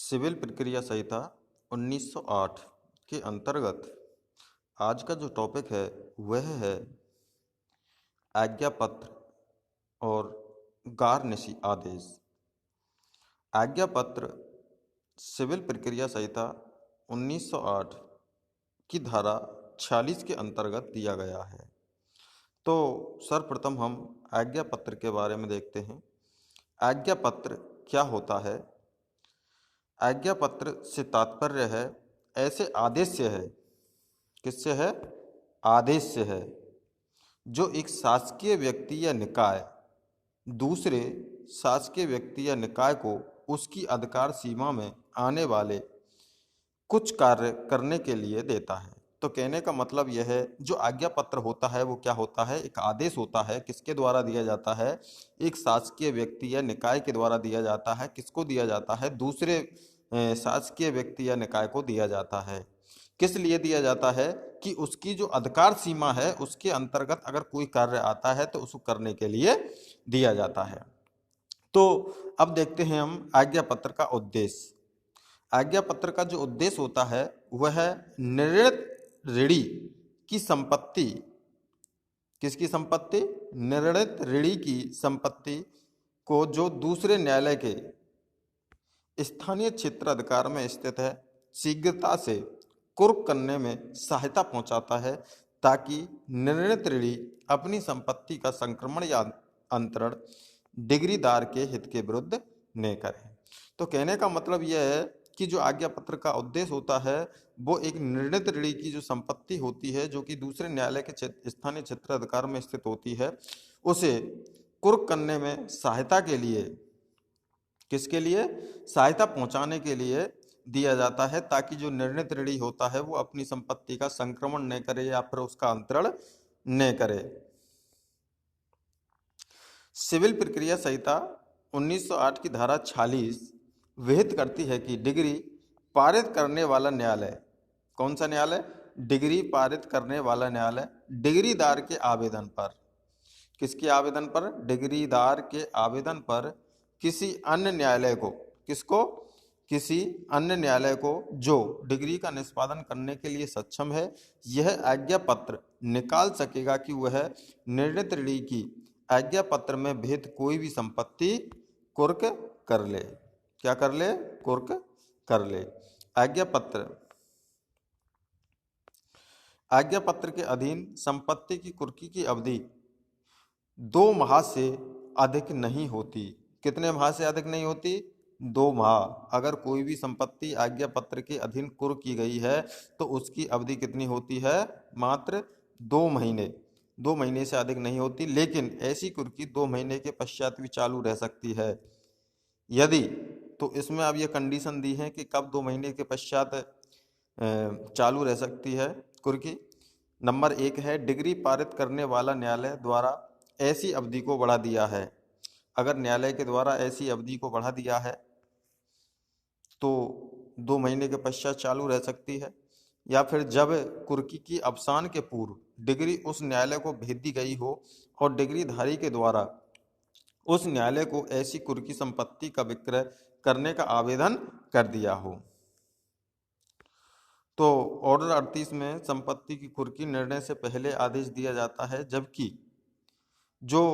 Civil प्रक्रिया संहिता 1908 के अंतर्गत आज का जो टॉपिक है वह है आज्ञा पत्र और गार्निशी आदेश। आज्ञा पत्र सिविल प्रक्रिया संहिता 1908 की धारा 46 के अंतर्गत दिया गया है। तो सर्वप्रथम हम आज्ञा पत्र के बारे में देखते हैं। आज्ञा पत्र क्या होता है? आज्ञा पत्र से तात्पर्य है ऐसे आदेश से है। किससे है? आदेश से है जो एक शासकीय व्यक्ति या निकाय दूसरे शासकीय व्यक्ति या निकाय को उसकी अधिकार सीमा में आने वाले कुछ कार्य करने के लिए देता है। तो कहने का मतलब यह है जो आज्ञा पत्र होता है वो क्या होता है? एक आदेश होता है। किसके द्वारा दिया जाता है? एक शासकीय व्यक्ति या निकाय के द्वारा दिया जाता है। किसको दिया जाता है? दूसरे शासकीय व्यक्ति या निकाय को दिया जाता है। किस लिए दिया जाता है? कि उसकी जो अधिकार सीमा है उसके अंतर्गत अगर कोई कार्य आता है तो उसको करने के लिए दिया जाता है। तो अब देखते हैं हम आज्ञा पत्र का उद्देश्य। आज्ञा पत्र का जो उद्देश्य होता है वह है निर्णीत ऋणी की संपत्ति। किसकी संपत्ति? निर्णीत ऋणी की संपत्ति को जो दूसरे न्यायालय के स्थानीय क्षेत्र अधिकार में स्थित है शीघ्रता से कुर्क करने में सहायता पहुंचाता है ताकि निर्णीत ऋणी अपनी संपत्ति का संक्रमण या अंतरण डिग्रीदार के हित के विरुद्ध न करे। तो कहने का मतलब यह है कि जो आज्ञा पत्र का उद्देश्य होता है वो एक निर्णीत ऋणी की जो संपत्ति होती है जो कि दूसरे न्यायालय के स्थानीय क्षेत्र अधिकार में स्थित होती है उसे कुर्क करने में सहायता के लिए, किसके लिए? सहायता पहुंचाने के लिए दिया जाता है ताकि जो निर्णीत ऋणी होता है वो अपनी संपत्ति का संक्रमण न करे या फिर उसका अंतरण न करे। सिविल प्रक्रिया संहिता 1908 की धारा 46 विहित करती है कि डिग्री पारित करने वाला न्यायालय, कौन सा न्यायालय? डिग्री पारित करने वाला न्यायालय डिग्रीदार के आवेदन पर, किसके आवेदन पर? डिग्रीदार के आवेदन पर किसी अन्य न्यायालय को, किसको? किसी अन्य न्यायालय को जो डिग्री का निष्पादन करने के लिए सक्षम है यह आज्ञा पत्र निकाल सकेगा कि वह निर्णीत ऋणी की आज्ञा पत्र में विहित कोई भी संपत्ति कुर्क कर ले। क्या कर ले? कुर्क कर ले। आज्ञा पत्र के अधीन संपत्ति की कुर्की की अवधि 2 माह से अधिक नहीं होती। कितने माह से अधिक नहीं होती? 2 माह। अगर कोई भी संपत्ति आज्ञा पत्र के अधीन कुर्क की गई है तो उसकी अवधि कितनी होती है? मात्र 2 महीने। 2 महीने से अधिक नहीं होती, लेकिन ऐसी कुर्की 2 महीने के पश्चात भी चालू रह सकती है यदि, तो इसमें अब ये कंडीशन दी है कि कब 2 महीने के पश्चात चालू रह सकती है कुर्की। नंबर 1 है डिग्री पारित करने वाला न्यायालय द्वारा ऐसी अवधि को बढ़ा दिया है। अगर न्यायालय के द्वारा ऐसी अवधि को बढ़ा दिया है तो 2 महीने के पश्चात चालू रह सकती है, या फिर जब कुर्की की अवसान के पूर्व डिग्री उस न्यायालय को भेज दी गई हो और डिग्रीधारी के द्वारा उस न्यायालय को ऐसी कुर्की संपत्ति का विक्रय करने का आवेदन कर दिया हो। तो ऑर्डर 38 में संपत्ति की कुर्की निर्णय से पहले आदेश दिया जाता है, जबकि जो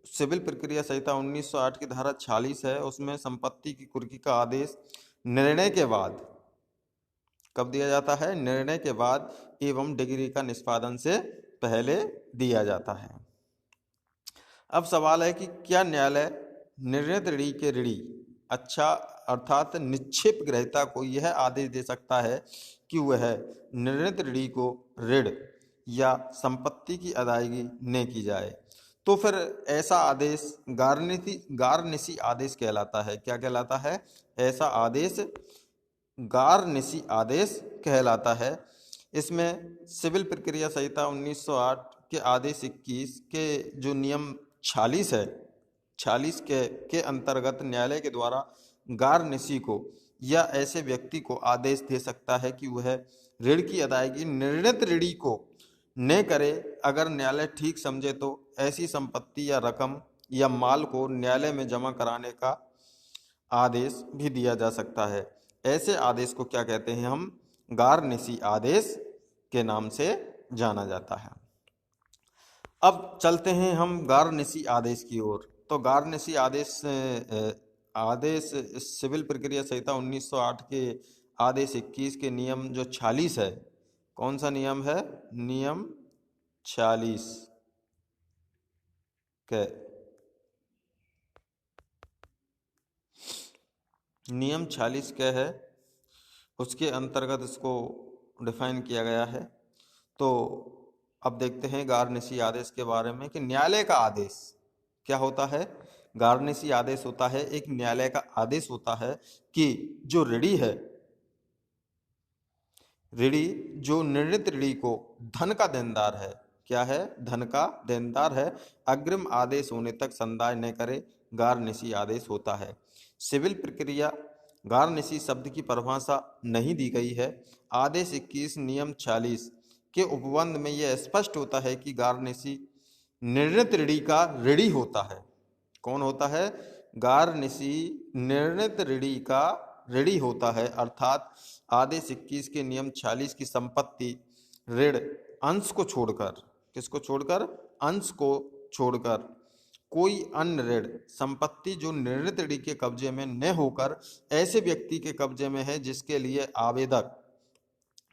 सिविल प्रक्रिया संहिता 1908 की धारा 46 है उसमें संपत्ति की कुर्की का आदेश निर्णय के बाद, कब दिया जाता है? निर्णय के बाद एवं डिग्री का निष्पादन से पहले दिया जाता है। अब सवाल है कि क्या न्यायालय निर्णीत ऋणी के ऋणी अर्थात निक्षेप ग्रहीता को यह आदेश दे सकता है कि वह निर्णीत ऋणी को ऋण या संपत्ति की अदायगी न की जाए? तो फिर ऐसा आदेश गार्निशी आदेश कहलाता है। क्या कहलाता है? ऐसा आदेश गार्निशी आदेश कहलाता है। इसमें सिविल प्रक्रिया संहिता 1908 के आदेश 21 के जो नियम 46 है, 46 के अंतर्गत न्यायालय के द्वारा गार्निशी को या ऐसे व्यक्ति को आदेश दे सकता है कि वह ऋण की अदायगी निर्णीत ऋणी को न करे। अगर न्यायालय ठीक समझे तो ऐसी संपत्ति या रकम या माल को न्यायालय में जमा कराने का आदेश भी दिया जा सकता है। ऐसे आदेश को क्या कहते हैं हम? गारनेसी आदेश के नाम से जाना जाता है। अब चलते हैं हम गारनेसी आदेश की ओर। तो गारनेसी आदेश सिविल प्रक्रिया संहिता 1908 के आदेश 21 के नियम जो 46 है, कौन सा नियम है? नियम 46 के नियम 46 क्या है, उसके अंतर्गत इसको डिफाइन किया गया है। तो अब देखते हैं गारनेसी आदेश के बारे में कि न्यायालय का आदेश क्या होता है। गारनेसी आदेश होता है एक न्यायालय का आदेश होता है कि जो ऋणी है, ऋणी जो निर्णीत ऋणी को धन का देनदार है, क्या है? धन का देनदार है, अग्रिम आदेश होने तक संदाय न करे, गारनेसी आदेश होता है। सिविल प्रक्रिया गारनेसी शब्द की परिभाषा नहीं दी गई है। आदेश 21 नियम 46 के उपबंध में यह स्पष्ट होता है कि गारनेसी निर्णीत ऋणी का ऋणी होता है। कौन होता है? गारनेसी निर्णीत ऋणी का ऋणी होता है। अर्थात आदेश 21 के नियम 46 की संपत्ति ऋण अंश को छोड़कर, किसको छोड़कर? अंश को छोड़कर कोई अन्य ऋण संपत्ति जो निर्णीत ऋणी के कब्जे में न होकर ऐसे व्यक्ति के कब्जे में है जिसके लिए आवेदक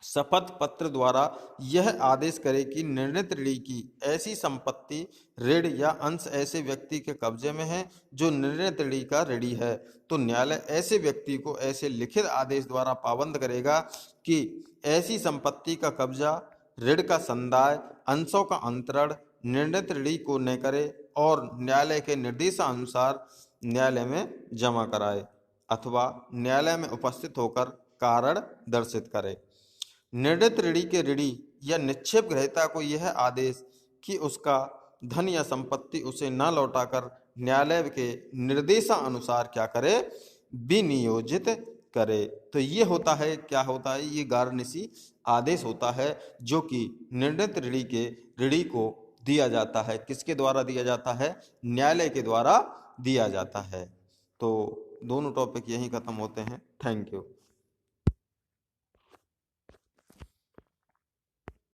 शपथ पत्र द्वारा यह आदेश करे कि निर्णीत ऋणी की ऐसी संपत्ति ऋण या अंश ऐसे व्यक्ति के कब्जे में है जो निर्णीत ऋणी का ऋणी है, तो न्यायालय ऐसे व्यक्ति को ऐसे लिखित आदेश द्वारा पाबंद करेगा कि ऐसी संपत्ति का कब्जा, ऋण का संदाय, अंशों का अंतरण निर्णीत ऋणी को न करे और न्यायालय के निर्देशानुसार न्यायालय में जमा कराए अथवा न्यायालय में उपस्थित होकर कारण दर्शित करे। निर्णीत ऋणी के ऋणी या निक्षेप ग्रहीता को यह आदेश कि उसका धन या संपत्ति उसे न लौटाकर न्यायालय के निर्देशानुसार क्या करे? विनियोजित करे। तो ये होता है, क्या होता है? ये गारनेसी आदेश होता है जो कि निर्णीत ऋणी के ऋणी को दिया जाता है। किसके द्वारा दिया जाता है? न्यायालय के द्वारा दिया जाता है। तो दोनों टॉपिक यहीं खत्म होते हैं। Thank you.